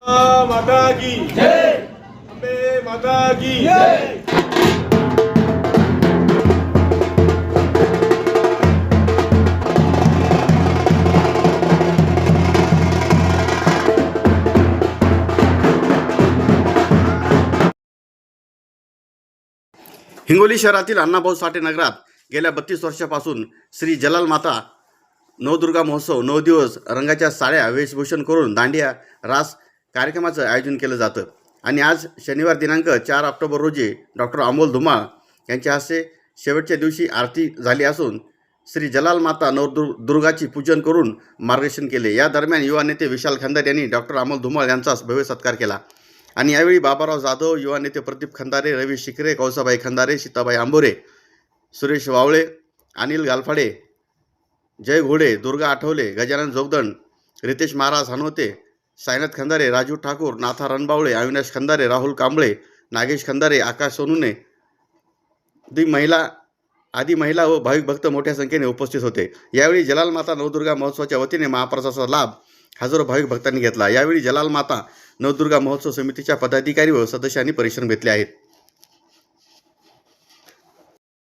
माता की जय, अम्बे माता की जय। हिंगोली शहरातील अण्णाभाऊ साठे नगरात गेल्या 32 वर्षापासून श्री जलाल माता नवदुर्गा महोत्सव 9 दिवस रंगाच्या साड्या वेशभूषण करून दांडिया रास कार्यक्रमाचं आयोजन केलं जातं आणि आज शनिवार दिनांक 4 ऑक्टोबर रोजी डॉक्टर अमोल धुमाळ यांच्या हस्ते शेवटच्या दिवशी आरती झाली असून श्री जलाल माता नवदुर्गाची पूजन करून मार्गदर्शन केले। या दरम्यान युवा नेते विशाल खंदारे यांनी डॉक्टर अमोल धुमाळ यांचा भव्य सत्कार केला आणि यावेळी बाबाराव जाधव, युवा नेते प्रदीप खंदारे, रवी शिकरे, कौसाबाई खंदारे, सीताबाई आंबोरे, सुरेश वावळे, अनिल गालफाडे, जय घोडे, दुर्गा आठवले, गजानन जोगदंड, रितेश महाराज हनवते, साईनाथ खंदारे, राजू ठाकूर, नाथा रणबावळे, अविनाश खंदारे, राहुल कांबळे, नागेश खंदारे, आकाश सोनुने आदी महिला व भाविक भक्त मोठ्या संख्येने उपस्थित होते। यावेळी जलाल माता नवदुर्गा महोत्सवाच्या वतीने महाप्रसादाचा लाभ हजारो भाविक भक्तांनी घेतला। यावेळी जलाल माता नवदुर्गा महोत्सव समितीच्या पदाधिकारी व सदस्यांनी परिश्रम घेतले आहेत।